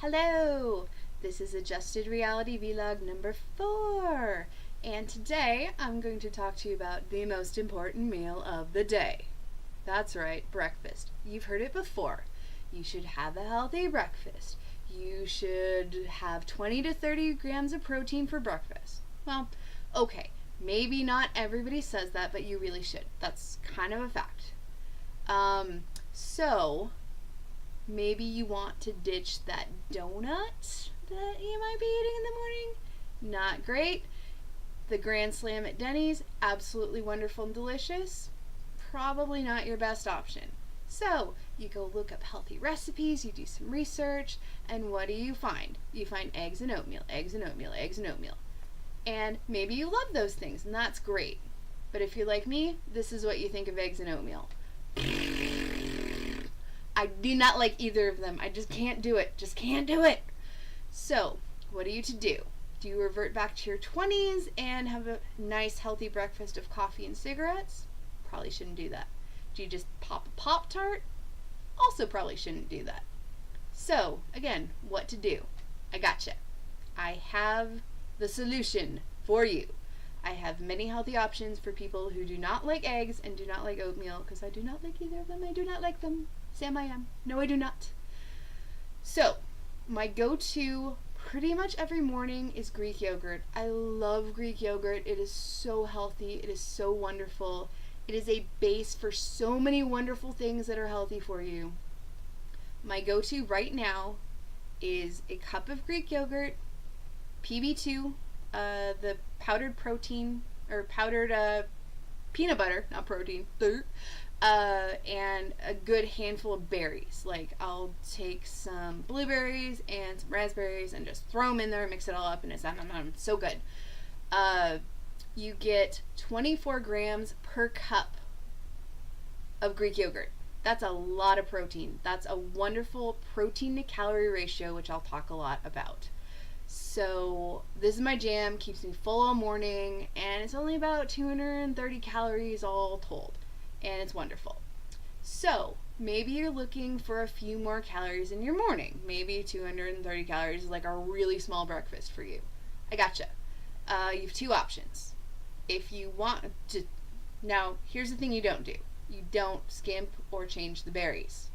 Hello! This is Adjusted Reality Vlog number 4, and today I'm going to talk to you about the most important meal of the day. That's right, breakfast. You've heard it before. You should have a healthy breakfast. You should have 20 to 30 grams of protein for breakfast. Well, okay, maybe not everybody says that, but you really should. That's kind of a fact. So maybe you want to ditch that donut that you might be eating in the morning. Not great. The Grand Slam at Denny's, absolutely wonderful and delicious. Probably not your best option. So you go look up healthy recipes, you do some research, and what do you find? You find eggs and oatmeal, eggs and oatmeal, eggs and oatmeal. And maybe you love those things, and that's great. But if you're like me, this is what you think of eggs and oatmeal. I do not like either of them. I just can't do it. Just can't do it. So, what are you to do? Do you revert back to your 20s and have a nice healthy breakfast of coffee and cigarettes? Probably shouldn't do that. Do you just pop a Pop-Tart? Also probably shouldn't do that. So, again, what to do? I gotcha. I have the solution for you. I have many healthy options for people who do not like eggs and do not like oatmeal, because I do not like either of them. I do not like them. Sam, I am. No, I do not. So, my go-to pretty much every morning is Greek yogurt. I love Greek yogurt. It is so healthy. It is so wonderful. It is a base for so many wonderful things that are healthy for you. My go-to right now is a cup of Greek yogurt, PB2, the powdered protein, or powdered peanut butter, not protein, and a good handful of berries. Like, I'll take some blueberries and some raspberries and just throw them in there, mix it all up, and it's so good. You get 24 grams per cup of Greek yogurt. That's a lot of protein. That's a wonderful protein to calorie ratio, which I'll talk a lot about. So this is my jam, keeps me full all morning, and it's only about 230 calories all told, and it's wonderful. So maybe you're looking for a few more calories in your morning. Maybe 230 calories is like a really small breakfast for you. I gotcha. You have two options. If you want to, now here's the thing you don't do. You don't skimp or change the berries.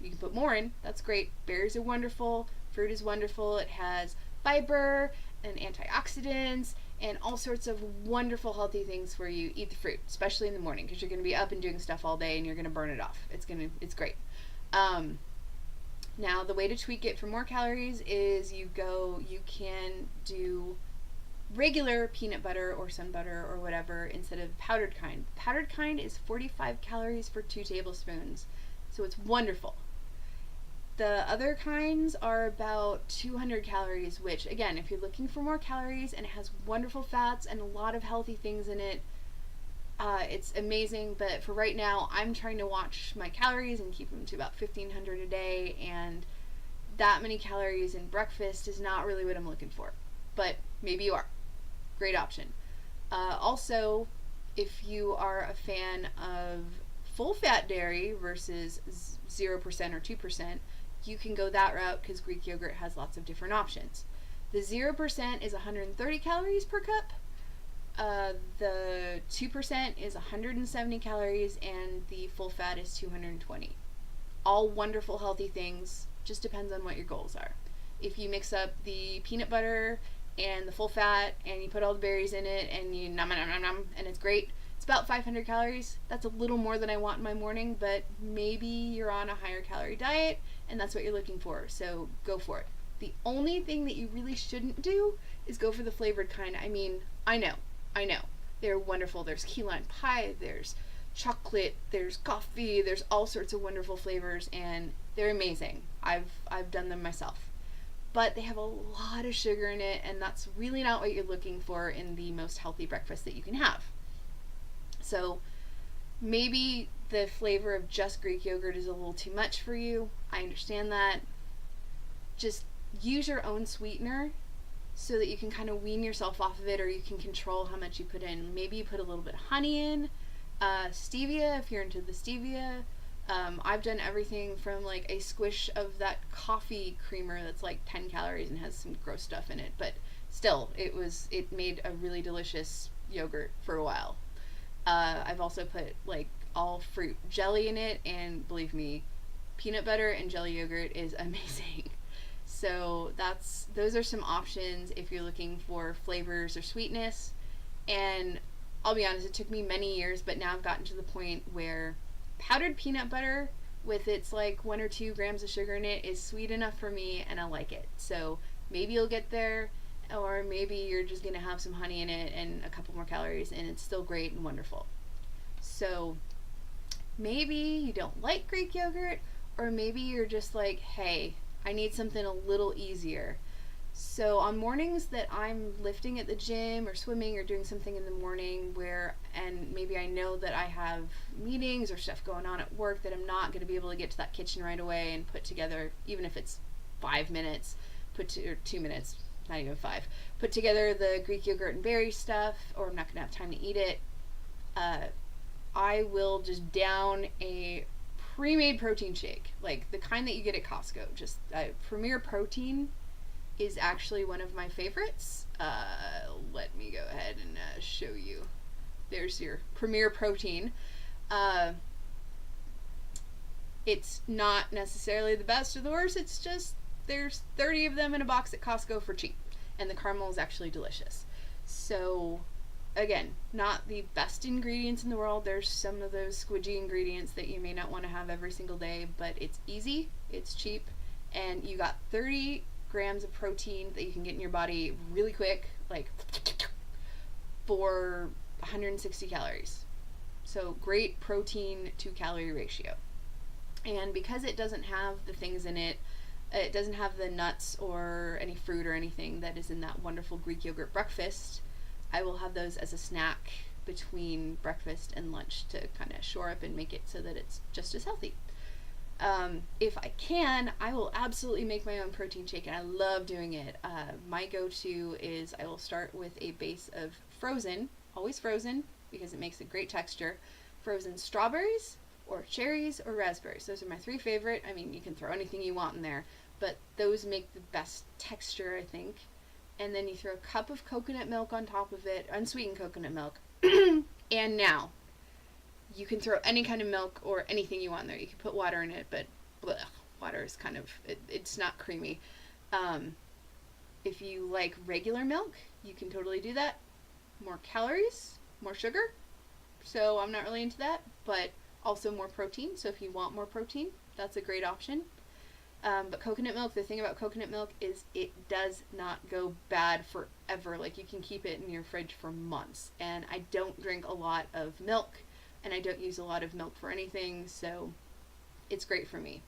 You can put more in, that's great. Berries are wonderful, fruit is wonderful, it has fiber and antioxidants and all sorts of wonderful healthy things for you. Eat the fruit, especially in the morning, because you're going to be up and doing stuff all day and you're going to burn it off. It's great. Now the way to tweak it for more calories is you can do regular peanut butter or sun butter or whatever instead of powdered kind. Powdered kind is 45 calories for 2 tablespoons, so it's wonderful. The other kinds are about 200 calories, which, again, if you're looking for more calories and it has wonderful fats and a lot of healthy things in it, it's amazing. But for right now, I'm trying to watch my calories and keep them to about 1,500 a day, and that many calories in breakfast is not really what I'm looking for. But maybe you are. Great option. Also, if you are a fan of full-fat dairy versus 0% or 2%, you can go that route because Greek yogurt has lots of different options. The 0% is 130 calories per cup. The 2% is 170 calories, and the full fat is 220. All wonderful, healthy things. Just depends on what your goals are. If you mix up the peanut butter and the full fat and you put all the berries in it and you nom nom nom nom, and it's great, it's about 500 calories. That's a little more than I want in my morning, but maybe you're on a higher calorie diet and that's what you're looking for, so go for it. The only thing that you really shouldn't do is go for the flavored kind. I mean, I know. They're wonderful. There's key lime pie, there's chocolate, there's coffee, there's all sorts of wonderful flavors, and they're amazing. I've done them myself. But they have a lot of sugar in it, and that's really not what you're looking for in the most healthy breakfast that you can have. So maybe the flavor of just Greek yogurt is a little too much for you. I understand that. Just use your own sweetener so that you can kind of wean yourself off of it, or you can control how much you put in. Maybe you put a little bit of honey in, stevia if you're into the stevia, I've done everything from like a squish of that coffee creamer that's like 10 calories and has some gross stuff in it, but still, it made a really delicious yogurt for a while. I've also put like all fruit jelly in it, and believe me, peanut butter and jelly yogurt is amazing. So those are some options if you're looking for flavors or sweetness. And I'll be honest, it took me many years, but now I've gotten to the point where powdered peanut butter with its like 1 or 2 grams of sugar in it is sweet enough for me, and I like it. So maybe you'll get there, or maybe you're just gonna have some honey in it and a couple more calories, and it's still great and wonderful. So maybe you don't like Greek yogurt, or maybe you're just like, hey, I need something a little easier. So on mornings that I'm lifting at the gym or swimming or doing something in the morning and maybe I know that I have meetings or stuff going on at work that I'm not going to be able to get to that kitchen right away and put together, even if it's 5 minutes, or 2 minutes, not even 5, put together the Greek yogurt and berry stuff, or I'm not going to have time to eat it, I will just down a pre-made protein shake, like the kind that you get at Costco. Just Premier Protein is actually one of my favorites. Let me go ahead and show you. There's your Premier Protein. It's not necessarily the best or the worst. It's just there's 30 of them in a box at Costco for cheap, and the caramel is actually delicious. So again, not the best ingredients in the world. There's some of those squidgy ingredients that you may not want to have every single day, but it's easy, it's cheap, and you got 30 grams of protein that you can get in your body really quick, like for 160 calories. So great protein to calorie ratio. And because it doesn't have the things in it, it doesn't have the nuts or any fruit or anything that is in that wonderful Greek yogurt breakfast, I will have those as a snack between breakfast and lunch to kind of shore up and make it so that it's just as healthy. If I can, I will absolutely make my own protein shake, and I love doing it. My go-to is I will start with a base of frozen, always frozen, because it makes a great texture, frozen strawberries or cherries or raspberries. Those are my 3 favorite. I mean, you can throw anything you want in there, but those make the best texture, I think. And then you throw a cup of coconut milk on top of it, unsweetened coconut milk. And now, you can throw any kind of milk or anything you want in there. You can put water in it, but blech, water is kind of, it's not creamy. If you like regular milk, you can totally do that. More calories, more sugar. So I'm not really into that, but also more protein. So if you want more protein, that's a great option. But coconut milk, the thing about coconut milk is it does not go bad forever. Like, you can keep it in your fridge for months. And I don't drink a lot of milk, and I don't use a lot of milk for anything, so it's great for me.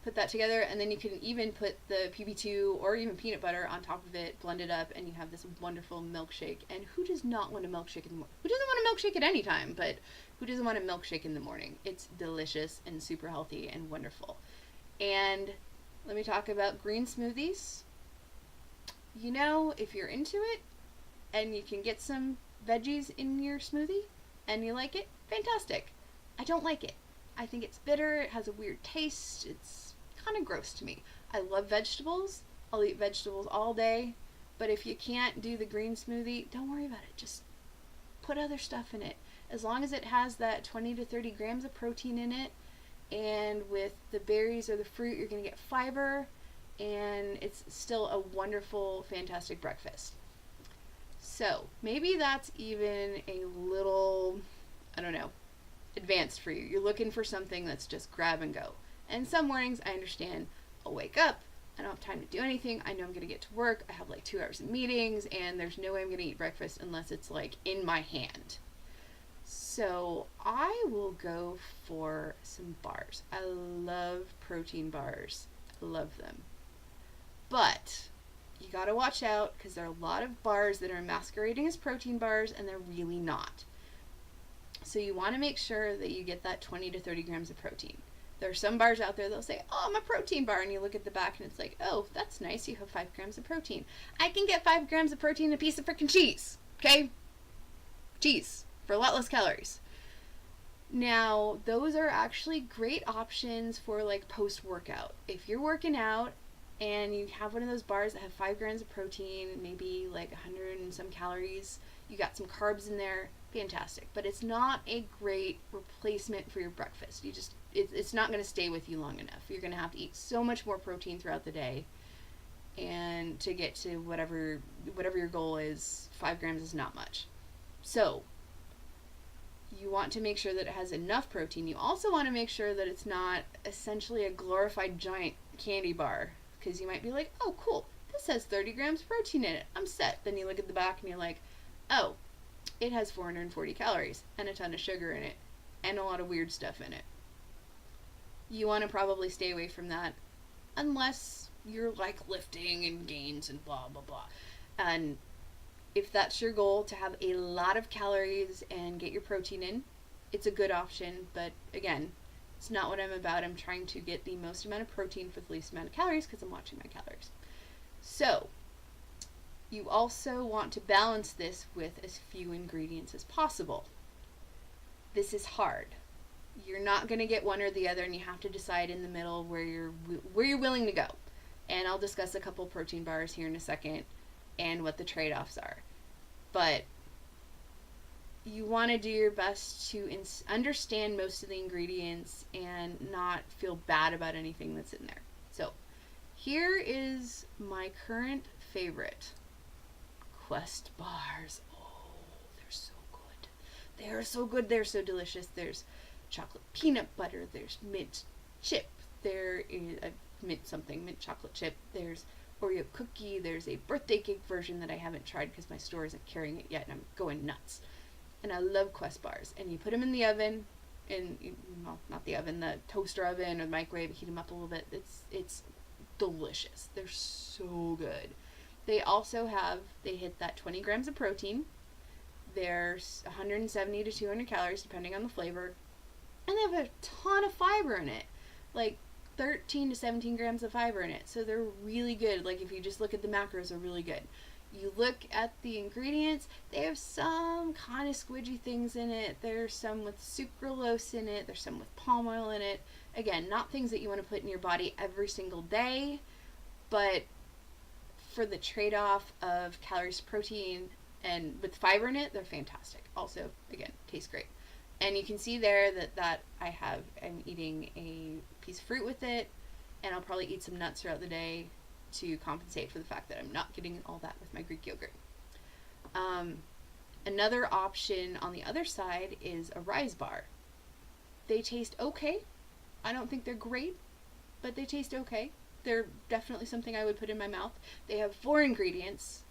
Put that together, and then you can even put the PB2 or even peanut butter on top of it, blend it up, and you have this wonderful milkshake. And who does not want a milkshake in the morning? Who doesn't want a milkshake at any time, but who doesn't want a milkshake in the morning? It's delicious and super healthy and wonderful. And let me talk about green smoothies. You know, if you're into it and you can get some veggies in your smoothie and you like it, fantastic. I don't like it. I think it's bitter, it has a weird taste, it's kind of gross to me. I love vegetables. I'll eat vegetables all day, but if you can't do the green smoothie, don't worry about it. Just put other stuff in it. As long as it has that 20 to 30 grams of protein in it, and with the berries or the fruit, you're going to get fiber, and it's still a wonderful, fantastic breakfast. So maybe that's even a little, I don't know, advanced for you. You're looking for something that's just grab and go. And some mornings, I understand, I'll wake up, I don't have time to do anything, I know I'm going to get to work, I have like 2 hours of meetings, and there's no way I'm going to eat breakfast unless it's like in my hand. So I will go for some bars. I love protein bars. I love them. But you gotta watch out, because there are a lot of bars that are masquerading as protein bars, and they're really not. So you want to make sure that you get that 20 to 30 grams of protein. There are some bars out there that'll say, oh, I'm a protein bar, and you look at the back and it's like, oh, that's nice, you have 5 grams of protein. I can get 5 grams of protein in a piece of freaking cheese, okay? Cheese, for a lot less calories. Now, those are actually great options for like post workout. If you're working out and you have one of those bars that have 5 grams of protein, maybe like 100 and some calories, you got some carbs in there, fantastic. But it's not a great replacement for your breakfast. It's not going to stay with you long enough. You're going to have to eat so much more protein throughout the day, and to get to whatever your goal is, 5 grams is not much. So you want to make sure that it has enough protein. You also want to make sure that it's not essentially a glorified giant candy bar, because you might be like, oh cool, this has 30 grams protein in it, I'm set. Then you look at the back and you're like, oh, it has 440 calories and a ton of sugar in it and a lot of weird stuff in it. You want to probably stay away from that unless you're like lifting and gains and blah blah blah. And if that's your goal, to have a lot of calories and get your protein in, it's a good option. But again, it's not what I'm about. I'm trying to get the most amount of protein for the least amount of calories because I'm watching my calories. So you also want to balance this with as few ingredients as possible. This is hard. You're not going to get one or the other, and you have to decide in the middle where you're willing to go. And I'll discuss a couple protein bars here in a second and what the trade-offs are. But you want to do your best to understand most of the ingredients and not feel bad about anything that's in there. So here is my current favorite. Quest bars. Oh, they're so good. They are so good. They're so delicious. There's chocolate peanut butter. There's mint chip. There is a mint chocolate chip. There's Oreo cookie. There's a birthday cake version that I haven't tried because my store isn't carrying it yet, and I'm going nuts. And I love Quest bars. And you put them in the oven, not the oven, the toaster oven or the microwave. Heat them up a little bit. It's delicious. They're so good. They also hit that 20 grams of protein. There's 170 to 200 calories depending on the flavor. And they have a ton of fiber in it. Like 13 to 17 grams of fiber in it. So they're really good. Like if you just look at the macros, they're really good. You look at the ingredients, they have some kind of squidgy things in it. There's some with sucralose in it. There's some with palm oil in it. Again, not things that you want to put in your body every single day, but for the trade-off of calories to protein and with fiber in it, they're fantastic. Also, again, taste great. And you can see there that I'm eating a piece of fruit with it, and I'll probably eat some nuts throughout the day to compensate for the fact that I'm not getting all that with my Greek yogurt. Another option on the other side is a Rise bar. They taste okay. I don't think they're great, but they taste okay. They're definitely something I would put in my mouth. They have 4 ingredients,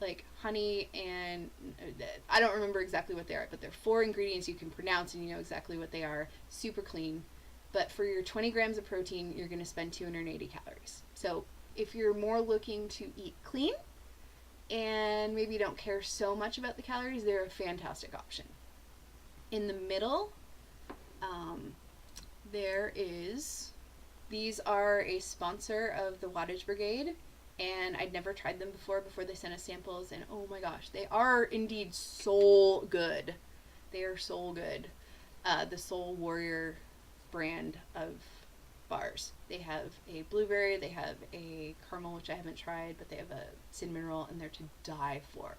like honey and I don't remember exactly what they are, but they're 4 ingredients you can pronounce and you know exactly what they are. Super clean. But for your 20 grams of protein, you're going to spend 280 calories. So if you're more looking to eat clean and maybe don't care so much about the calories, they're a fantastic option. In the middle, these are a sponsor of the Wattage Brigade, and I'd never tried them before they sent us samples, and oh my gosh, they are indeed so good. They are so good. The Soul Warrior brand of bars. They have a blueberry, they have a caramel, which I haven't tried, but they have a cinnamon roll, and they're to die for.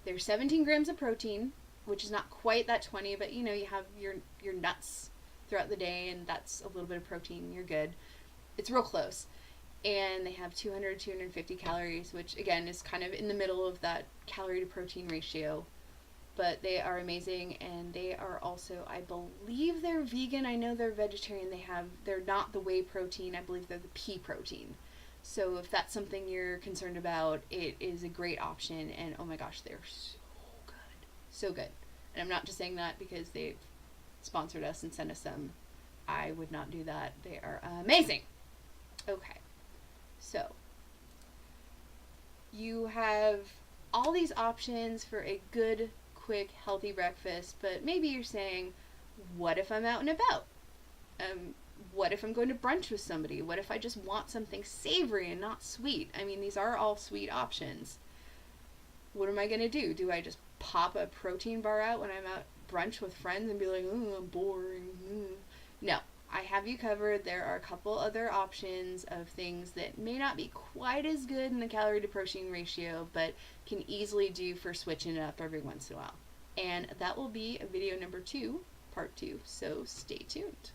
They're 17 grams of protein, which is not quite that 20, but you know, you have your nuts throughout the day, and that's a little bit of protein, you're good. It's real close. And they have 200 to 250 calories, which again is kind of in the middle of that calorie to protein ratio. But they are amazing, and they are also, I believe they're vegan. I know they're vegetarian. They're not the whey protein. I believe they're the pea protein. So if that's something you're concerned about, it is a great option. And oh my gosh, they're so good. So good. And I'm not just saying that because they've sponsored us and sent us some. I would not do that. They are amazing. Okay. So you have all these options for a good, quick, healthy breakfast, but maybe you're saying, what if I'm out and about? What if I'm going to brunch with somebody? What if I just want something savory and not sweet? I mean, these are all sweet options. What am I going to do? Do I just pop a protein bar out when I'm out brunch with friends and be like, oh, I'm boring. No, I have you covered. There are a couple other options of things that may not be quite as good in the calorie to protein ratio, but can easily do for switching it up every once in a while. And that will be video number 2, part 2. So stay tuned.